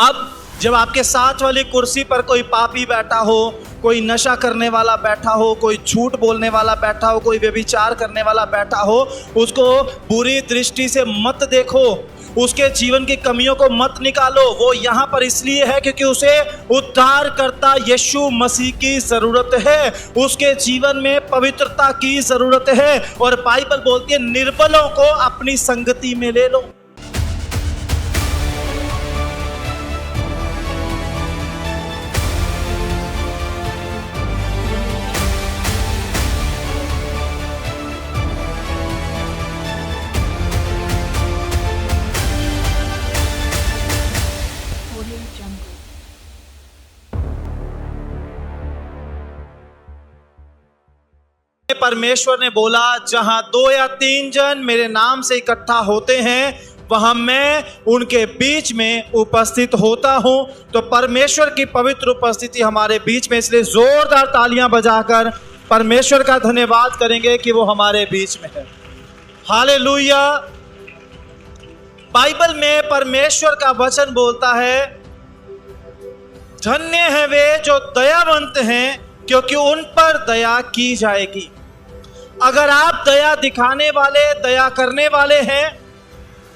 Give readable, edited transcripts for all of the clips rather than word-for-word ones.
अब जब आपके साथ वाली कुर्सी पर कोई पापी बैठा हो, कोई नशा करने वाला बैठा हो, कोई झूठ बोलने वाला बैठा हो, कोई व्यभिचार करने वाला बैठा हो, उसको बुरी दृष्टि से मत देखो, उसके जीवन की कमियों को मत निकालो। वो यहाँ पर इसलिए है क्योंकि उसे उद्धारकर्ता यीशु मसीह की जरूरत है, उसके जीवन में पवित्रता की जरूरत है। और बाइबल बोलती है निर्बलों को अपनी संगति में ले लो। परमेश्वर ने बोला जहां 2 या 3 जन मेरे नाम से इकट्ठा होते हैं वहां मैं उनके बीच में उपस्थित होता हूं। तो परमेश्वर की पवित्र उपस्थिति हमारे बीच में, इसलिए जोरदार तालियां बजाकर परमेश्वर का धन्यवाद करेंगे कि वो हमारे बीच में है। हालेलुया। बाइबल में परमेश्वर का वचन बोलता है धन्य है वे जो दयावंत हैं क्योंकि उन पर दया की जाएगी। अगर आप दया दिखाने वाले, दया करने वाले हैं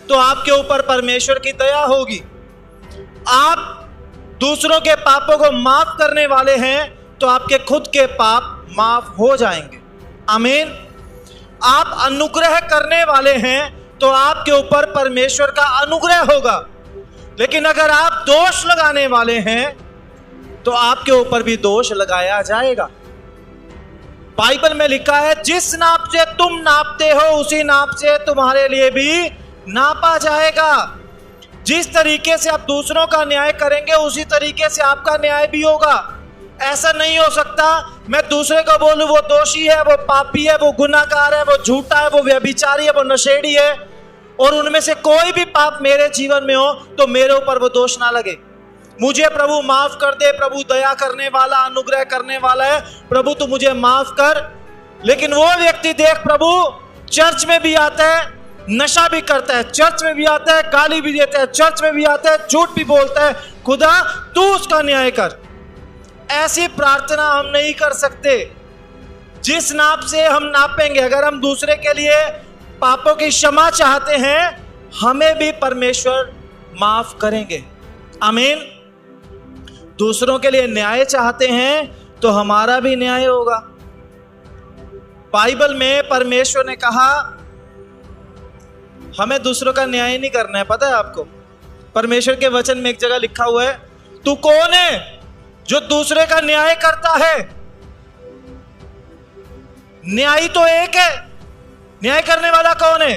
तो आपके ऊपर परमेश्वर की दया होगी। आप दूसरों के पापों को माफ करने वाले हैं तो आपके खुद के पाप माफ हो जाएंगे। आमीन। आप अनुग्रह करने वाले हैं तो आपके ऊपर परमेश्वर का अनुग्रह होगा। लेकिन अगर आप दोष लगाने वाले हैं तो आपके ऊपर भी दोष लगाया जाएगा। बाइबल में लिखा है जिस नाप से तुम नापते हो उसी नाप से तुम्हारे लिए भी नापा जाएगा। जिस तरीके से आप दूसरों का न्याय करेंगे उसी तरीके से आपका न्याय भी होगा। ऐसा नहीं हो सकता मैं दूसरे को बोलूं वो दोषी है, वो पापी है, वो गुनाहगार है, वो झूठा है, वो व्यभिचारी है, वो नशेड़ी है, और उनमें से कोई भी पाप मेरे जीवन में हो तो मेरे ऊपर वो दोष ना लगे। मुझे प्रभु माफ कर दे, प्रभु दया करने वाला, अनुग्रह करने वाला है, प्रभु तू मुझे माफ कर। लेकिन वो व्यक्ति देख प्रभु चर्च में भी आता है, नशा भी करता है, चर्च में भी आता है, गाली भी देता है, चर्च में भी आता है, झूठ भी बोलता है, खुदा तू उसका न्याय कर। ऐसी प्रार्थना हम नहीं कर सकते। जिस नाप से हम नापेंगे, अगर हम दूसरे के लिए पापों की क्षमा चाहते हैं हमें भी परमेश्वर माफ करेंगे। आमीन। दूसरों के लिए न्याय चाहते हैं तो हमारा भी न्याय होगा। बाइबल में परमेश्वर ने कहा हमें दूसरों का न्याय नहीं करना है। पता है आपको, परमेश्वर के वचन में एक जगह लिखा हुआ है तू कौन है जो दूसरे का न्याय करता है? न्यायी तो एक है। न्याय करने वाला कौन है?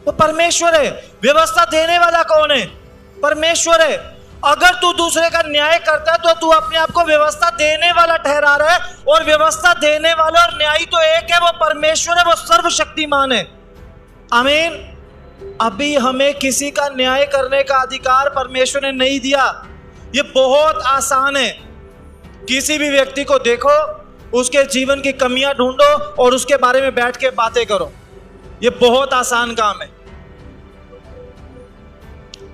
वो परमेश्वर है। व्यवस्था देने वाला कौन है? परमेश्वर है। अगर तू दूसरे का न्याय करता है तो तू अपने आप को व्यवस्था देने वाला ठहरा रहा है, और व्यवस्था देने वाला और न्यायी तो एक है, वो परमेश्वर है, वो सर्वशक्तिमान है। आमीन। अभी हमें किसी का न्याय करने का अधिकार परमेश्वर ने नहीं दिया। ये बहुत आसान है। किसी भी व्यक्ति को देखो, उसके जीवन की कमियां ढूंढो और उसके बारे में बैठ के बातें करो। ये बहुत आसान काम है।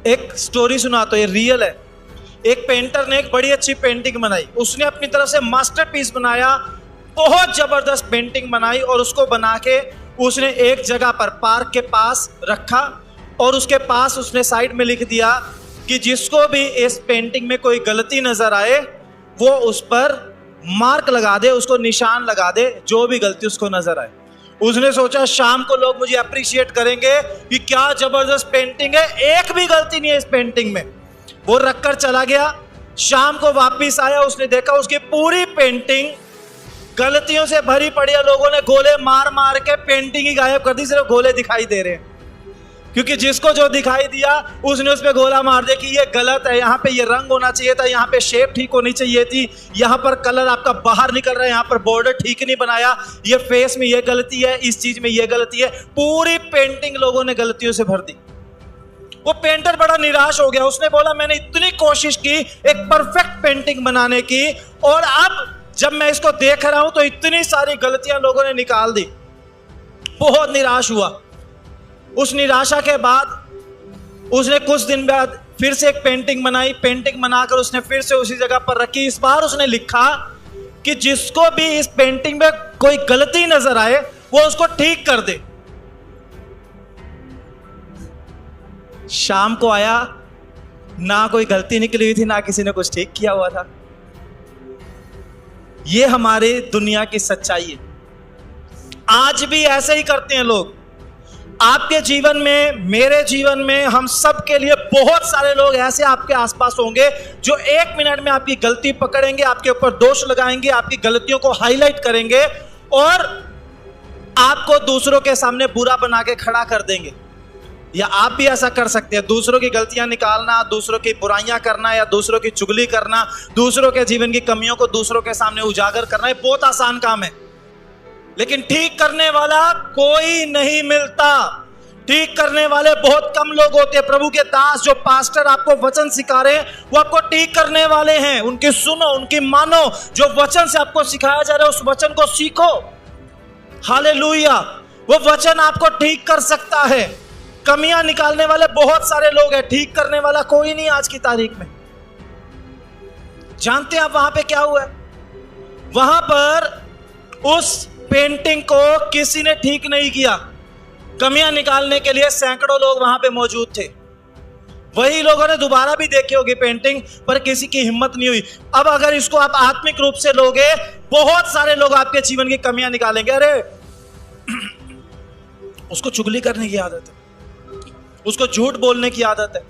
एक स्टोरी सुनाता हूं, ये रियल है। एक पेंटर ने एक बड़ी अच्छी पेंटिंग बनाई। उसने अपनी तरफ से मास्टरपीस बनाया, बहुत जबरदस्त पेंटिंग बनाई, और उसको बना के उसने एक जगह पर पार्क के पास रखा, और उसके पास उसने साइड में लिख दिया कि जिसको भी इस पेंटिंग में कोई गलती नजर आए वो उस पर मार्क लगा दे, उसको निशान लगा दे, जो भी गलती उसको नजर आए। उसने सोचा शाम को लोग मुझे अप्रिशिएट करेंगे कि क्या जबरदस्त पेंटिंग है, एक भी गलती नहीं है इस पेंटिंग में। वो रखकर चला गया। शाम को वापस आया, उसने देखा उसकी पूरी पेंटिंग गलतियों से भरी पड़ी है। लोगों ने गोले मार मार के पेंटिंग ही गायब कर दी, सिर्फ गोले दिखाई दे रहे हैं। क्योंकि जिसको जो दिखाई दिया उसने उस पर गोला मार दिया कि ये गलत है, यहाँ पे ये रंग होना चाहिए था, यहाँ पे शेप ठीक होनी चाहिए थी, यहाँ पर कलर आपका बाहर निकल रहा है, यहाँ पर बॉर्डर ठीक नहीं बनाया, ये फेस में ये गलती है, इस चीज में ये गलती है। पूरी पेंटिंग लोगों ने गलतियों से भर दी। वो पेंटर बड़ा निराश हो गया। उसने बोला मैंने इतनी कोशिश की एक परफेक्ट पेंटिंग बनाने की, और अब जब मैं इसको देख रहा हूं तो इतनी सारी गलतियां लोगों ने निकाल दी। बहुत निराश हुआ। उस निराशा के बाद उसने कुछ दिन बाद फिर से एक पेंटिंग बनाई, पेंटिंग बनाकर उसने फिर से उसी जगह पर रखी। इस बार उसने लिखा कि जिसको भी इस पेंटिंग में कोई गलती नजर आए वो उसको ठीक कर दे। शाम को आया, ना कोई गलती निकली हुई थी, ना किसी ने कुछ ठीक किया हुआ था। ये हमारे दुनिया की सच्चाई है। आज भी ऐसे ही करते हैं लोग। आपके जीवन में, मेरे जीवन में, हम सब के लिए बहुत सारे लोग ऐसे आपके आसपास होंगे जो एक मिनट में आपकी गलती पकड़ेंगे, आपके ऊपर दोष लगाएंगे, आपकी गलतियों को हाईलाइट करेंगे और आपको दूसरों के सामने बुरा बना के खड़ा कर देंगे। या आप भी ऐसा कर सकते हैं, दूसरों की गलतियां निकालना, दूसरों की बुराइयां करना या दूसरों की चुगली करना, दूसरों के जीवन की कमियों को दूसरों के सामने उजागर करना, ये बहुत आसान काम है। लेकिन ठीक करने वाला कोई नहीं मिलता। ठीक करने वाले बहुत कम लोग होते हैं। प्रभु के दास जो पास्टर आपको वचन सिखा रहे हैं वो आपको ठीक करने वाले हैं। उनकी सुनो, उनकी मानो। जो वचन से आपको सिखाया जा रहा है उस वचन को सीखो। हालेलुया। वो वचन आपको ठीक कर सकता है। कमियां निकालने वाले बहुत सारे लोग हैं, ठीक करने वाला कोई नहीं आज की तारीख में। जानते हैं आप वहां पे क्या हुआ है? वहां पर उस पेंटिंग को किसी ने ठीक नहीं किया। कमियां निकालने के लिए सैकड़ों लोग वहां पे मौजूद थे। वही लोगों ने दोबारा भी देखी होगी पेंटिंग, पर किसी की हिम्मत नहीं हुई। अब अगर इसको आप आत्मिक रूप से लोगे, बहुत सारे लोग आपके जीवन की कमियां निकालेंगे। अरे उसको चुगली करने की आदत है, उसको झूठ बोलने की आदत है।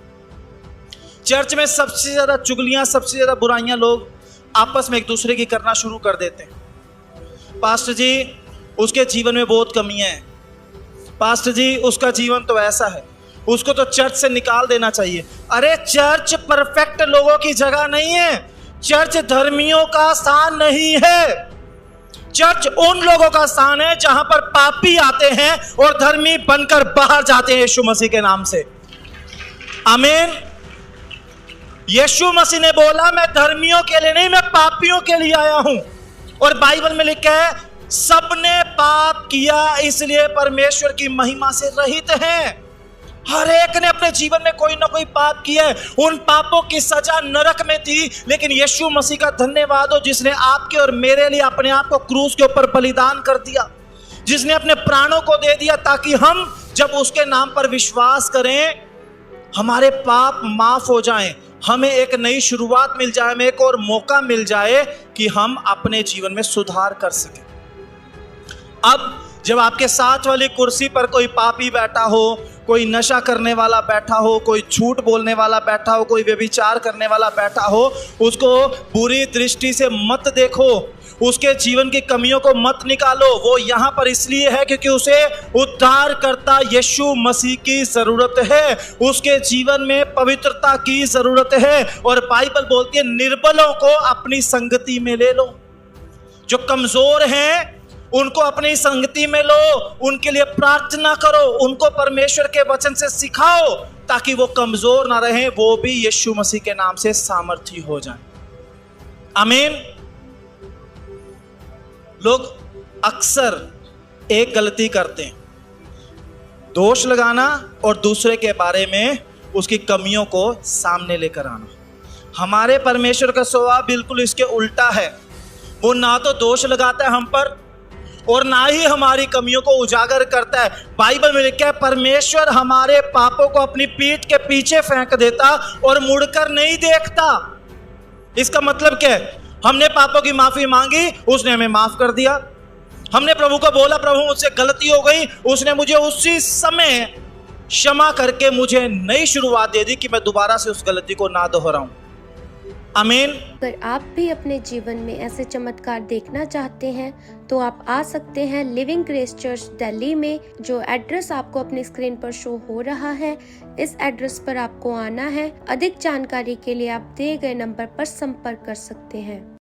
चर्च में सबसे ज्यादा चुगलियां, सबसे ज्यादा बुराइयां लोग आपस में एक दूसरे की करना शुरू कर देते हैं। पास्टर जी उसके जीवन में बहुत कमियां हैं, पास्टर जी उसका जीवन तो ऐसा है, उसको तो चर्च से निकाल देना चाहिए। अरे चर्च परफेक्ट लोगों की जगह नहीं है। चर्च धर्मियों का स्थान नहीं है। चर्च उन लोगों का स्थान है जहां पर पापी आते हैं और धर्मी बनकर बाहर जाते हैं यीशु मसीह के नाम से। आमीन। यीशु मसीह ने बोला मैं धर्मियों के लिए नहीं, मैं पापियों के लिए आया हूं। और बाइबल में लिखा है सबने पाप किया इसलिए परमेश्वर की महिमा से रहित हैं। हर एक ने अपने जीवन में कोई ना कोई पाप किया है। उन पापों की सजा नरक में थी, लेकिन यीशु मसीह का धन्यवाद हो जिसने आपके और मेरे लिए अपने आप को क्रूस के ऊपर बलिदान कर दिया, जिसने अपने प्राणों को दे दिया ताकि हम जब उसके नाम पर विश्वास करें हमारे पाप माफ हो जाएं, हमें एक नई शुरुआत मिल जाए, हमें एक और मौका मिल जाए कि हम अपने जीवन में सुधार कर सकें। अब जब आपके साथ वाली कुर्सी पर कोई पापी बैठा हो, कोई नशा करने वाला बैठा हो, कोई झूठ बोलने वाला बैठा हो, कोई व्यभिचार करने वाला बैठा हो, उसको बुरी दृष्टि से मत देखो, उसके जीवन की कमियों को मत निकालो। वो यहाँ पर इसलिए है क्योंकि उसे उद्धारकर्ता यीशु मसीह की जरूरत है, उसके जीवन में पवित्रता की जरूरत है। और बाइबल बोलती है निर्बलों को अपनी संगति में ले लो। जो कमजोर हैं उनको अपनी संगति में लो, उनके लिए प्रार्थना करो, उनको परमेश्वर के वचन से सिखाओ ताकि वो कमजोर ना रहे, वो भी यीशु मसीह के नाम से सामर्थी हो जाए। आमीन। लोग अक्सर एक गलती करते हैं, दोष लगाना और दूसरे के बारे में उसकी कमियों को सामने लेकर आना। हमारे परमेश्वर का स्वभाव बिल्कुल इसके उल्टा है। वो ना तो दोष लगाता है हम पर और ना ही हमारी कमियों को उजागर करता है। बाइबल में लिखा है परमेश्वर हमारे पापों को अपनी पीठ के पीछे फेंक देता और मुड़कर नहीं देखता। इसका मतलब क्या है? हमने पापों की माफी मांगी, उसने हमें माफ कर दिया। हमने प्रभु को बोला प्रभु मुझसे गलती हो गई, उसने मुझे उसी समय क्षमा करके मुझे नई शुरुआत दे दी कि मैं दोबारा से उस गलती को ना दोहराऊं। आमीन। अगर आप भी अपने जीवन में ऐसे चमत्कार देखना चाहते हैं तो आप आ सकते हैं लिविंग ग्रेस चर्च दिल्ली में, जो एड्रेस आपको अपनी स्क्रीन पर शो हो रहा है। इस एड्रेस पर आपको आना है। अधिक जानकारी के लिए आप दिए गए नंबर पर संपर्क कर सकते हैं।